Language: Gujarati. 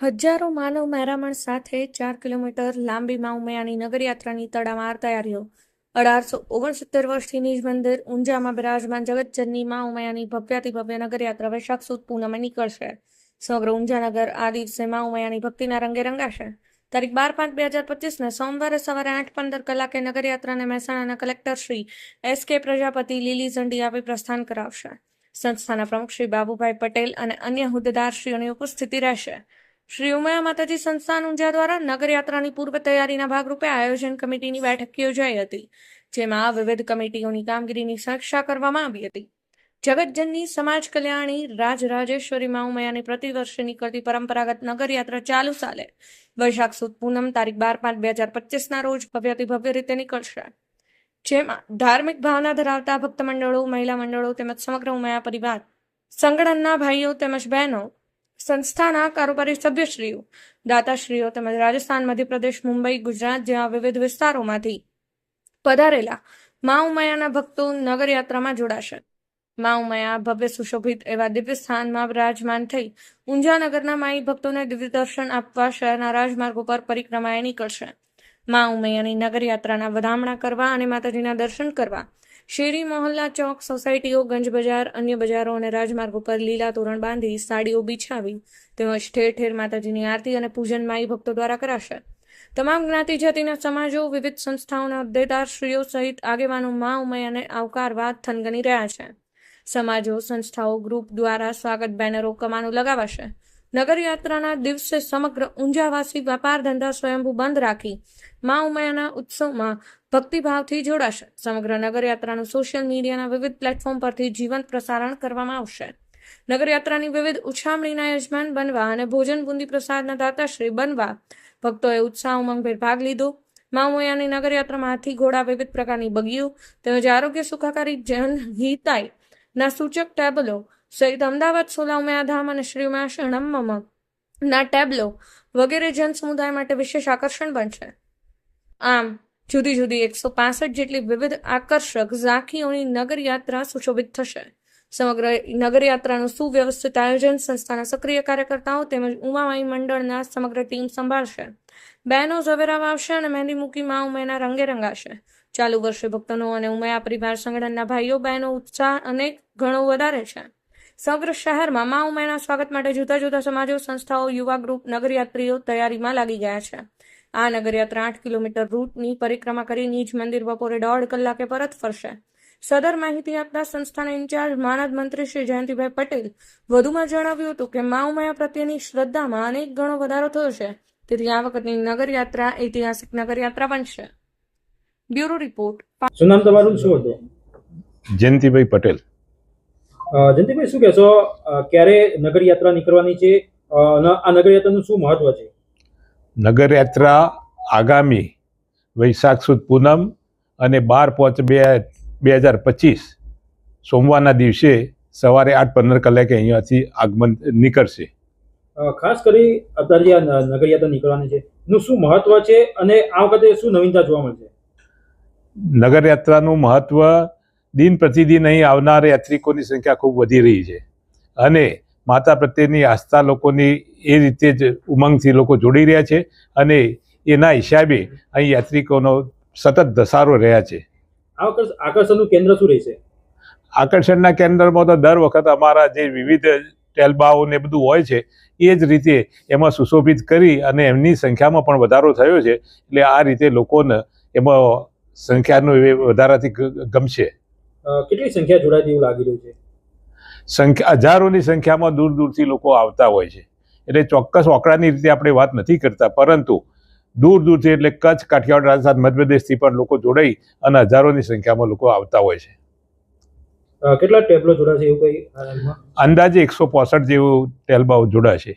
હજારો માનવ મહેરામણ સાથે 4 કિલોમીટર લાંબી મા ઉમિયાની નગરયાત્રાની તડામાર તૈયારીઓ 1869 વર્ષથી નિજ મંદિર ઊંઝામાં બિરાજમાન જગતજનની મા ઉમિયાની ભવ્યાતિભવ્ય નગરયાત્રા વૈશાખ સુદ પૂનમે નીકળશે. સમગ્ર ઊંઝા નગર આ દિવસે મા ઉમિયાની ભક્તિના રંગે રંગાશે. તારીખ 12/5/2025 સોમવારે સવારે 8:15 કલાકે નગરયાત્રાને મહેસાણાના કલેક્ટર શ્રી S.K. પ્રજાપતિ લીલી ઝંડી આપી પ્રસ્થાન કરાવશે. સંસ્થાના પ્રમુખ શ્રી બાબુભાઈ પટેલ અને અન્ય હોદ્દેદારશ્રીઓની ઉપસ્થિતિ રહેશે. શ્રી ઉમિયા માતાજી સંસ્થાન ઊંઝા દ્વારા નગરયાત્રાની પૂર્વ તૈયારીના ભાગરૂપે આયોજન કમિટીની બેઠક યોજાઈ હતી, જેમાં વિવિધ કમિટીઓની કામગીરીની સમીક્ષા કરવામાં આવી હતી. જગતજનની સમાજ કલ્યાણી રાજરાજેશ્વરી મા ઉમિયાની પ્રતિવર્ષે નીકળતી પરંપરાગત નગરયાત્રા ચાલુ સાલે વૈશાખ સુદ પૂનમ તારીખ 12/5/2025 રોજ ભવ્યાતિભવ્ય રીતે નીકળશે, જેમાં ધાર્મિક ભાવના ધરાવતા ભક્ત મંડળો, મહિલા મંડળો તેમજ સમગ્ર ઉમિયા પરિવાર સંગઠનના ભાઈઓ તેમજ બહેનો, સંસ્થાના કારોબારી સભ્યશ્રીઓ, દાતાશ્રીઓ તેમજ રાજસ્થાન, મધ્યપ્રદેશ, મુંબઈ, ગુજરાત જેવા વિવિધ વિસ્તારોમાંથી પધારેલા મા ઉમિયાના ભક્તો નગરયાત્રામાં જોડાશે. મા ઉમિયા ભવ્ય સુશોભિત એવા દિવ્ય સ્થાનમાં બિરાજમાન થઈ ઊંઝા નગરના માઈ ભક્તોને દિવ્ય દર્શન આપવા શહેરના રાજમાર્ગો પર પરિક્રમાએ નીકળશે. મા ઉમિયાની નગરયાત્રાના વધામણા કરવા અને માતાજીના દર્શન કરવા શેરી, મોહલ્લા, ચોક, સોસાયટીઓ, ગંજ બજાર, અન્ય બજારો અને રાજમાર્ગો પર લીલા તોરણ બાંધી સાડીઓ બિછાવી તેમજ ઠેર ઠેર માતાજીની આરતી અને પૂજન માઈ ભક્તો દ્વારા કરાશે. તમામ જ્ઞાતિ જાતિના સમાજો, વિવિધ સંસ્થાઓના હોદ્દેદારશ્રીઓ સહિત આગેવાનો મા ઉમિયાને આવકારવા થનગની રહ્યા છે. સમાજો, સંસ્થાઓ, ગ્રુપ દ્વારા સ્વાગત બેનરો, કમાનો લગાવાશે. નગરયાત્રાના દિવસે સમગ્ર ઊંઝાવાસી વેપાર ધંધા સ્વયંભૂ બંધ રાખી મા ઉમિયાના ઉત્સવમાં ભક્તિભાવથી જોડાશે. સમગ્ર નગરયાત્રાનું સોશિયલ મીડિયાના વિવિધ પ્લેટફોર્મ પરથી જીવંત પ્રસારણ કરવામાં આવશે. નગરયાત્રાની વિવિધ ઉછામણીના યજમાન બનવા અને ભોજન બુંદી પ્રસાદના દાતાશ્રી બનવા ભક્તોએ ઉત્સાહ ઉમંગભેર ભાગ લીધો. મા ઉમિયાની નગરયાત્રામાં હાથી, ઘોડા, વિવિધ પ્રકારની બગીઓ તેમજ આરોગ્ય સુખાકારી જનહિતાય ના સૂચક ટેબલો સહિત અમદાવાદ, સોલા, ઉમિયાધામ અને શ્રી ઉમિયા શરણમ ના ટેબલો વગેરે જન સમુદાય માટે વિશેષ આકર્ષણ બનશે. આમ જુદી જુદી 165 જેટલી વિવિધ આકર્ષક ઝાંખીઓની નગરયાત્રા સુશોભિત થશે. સમગ્ર નગરયાત્રાનું સુવ્યવસ્થિત આયોજન સંસ્થાના સક્રિય કાર્યકર્તાઓ તેમજ ઉમામાઈ મંડળના સમગ્ર ટીમ સંભાળશે. બહેનો ઝવેરા વાવશે અને મહેંદી મૂકી મા ઉમિયાના રંગે રંગાશે. ચાલુ વર્ષે ભક્તોનો અને ઉમિયા પરિવાર સંગઠનના ભાઈઓ બહેનો ઉત્સાહ અનેક ગણો વધારે છે. સમગ્ર શહેરમાં મા ઉમિયાના સ્વાગત માટે જુદા જુદા સમાજો, સંસ્થાઓ, યુવા ગ્રુપ, નગરયાત્રીઓ તૈયારીમાં લાગી ગયા છે. આ નગરયાત્રા 8 કિલોમીટર રૂટની પરિક્રમા કરી નિજ મંદિર બપોરે 1.5 કલાકે પરત ફરશે. સદર માહિતી આપતા સંસ્થાના ઇન્ચાર્જ માનદ મંત્રી શ્રી જયંતિભાઈ પટેલ વધુમાં જણાવ્યું હતું કે મા ઉમિયા પ્રત્યેની શ્રદ્ધામાં અનેક ગણો વધારો થયો છે, તેથી આ વખતની નગરયાત્રા ઐતિહાસિક નગરયાત્રા બનશે. Bureau report. શું નામ તમારું? શું હતું? જયંતિભાઈ પટેલ. જયંતિભાઈ, શું કહેશો, ક્યારે નગરયાત્રા નીકળવાની છે અને આ નગરયાત્રાનું શું મહત્વ છે? નગરયાત્રા આગામી વૈશાખ સુદ પૂનમ અને 12/5/2025 સોમવારના દિવસે સવારે 8:15 કલાકે અહીંયાથી આગમન નીકળશે. ખાસ કરી અત્યારે જે આ નગરયાત્રા નીકળવાની છે એનું શું મહત્વ છે અને આ વખતે શું નવીનતા જોવા મળશે? નગરયાત્રાનું મહત્વ દિન પ્રતિદિન અહીં આવનાર યાત્રિકોની સંખ્યા ખૂબ વધી રહી છે અને માતા પ્રત્યેની આસ્થા લોકોની એ રીતે જ ઉમંગથી લોકો જોડી રહ્યા છે અને એના હિસાબે અહીં યાત્રિકોનો સતત ધસારો રહ્યા છે. આ વખતે આકર્ષણનું કેન્દ્ર શું રહેશે? આકર્ષણના કેન્દ્રમાં તો દર વખત અમારા જે વિવિધ ટેલબાઓ ને બધું હોય છે એ જ રીતે એમાં સુશોભિત કરી અને એમની સંખ્યામાં પણ વધારો થયો છે. એટલે આ રીતે લોકોને એમાં સંખ્યાનો વધારાથી ગમશે. કેટલી સંખ્યા જોડાય તેવું લાગી રહ્યું છે? હજારોની સંખ્યામાં દૂર દૂરથી લોકો આવતા હોય છે. એટલે ચોક્કસ આંકડાની રીતે આપણે વાત નથી કરતા, પરંતુ દૂર દૂરથી એટલે કચ્છ, કાઠિયાવાડ, રાજસ્થાન, મધ્યપ્રદેશથી પણ લોકો જોડાઈ અને હજારોની સંખ્યામાં લોકો આવતા હોય છે. કેટલા ટેબલો જોડાશે એવું કઈ? અંદાજે 165 જેવું ટેલબાઓ જોડાશે.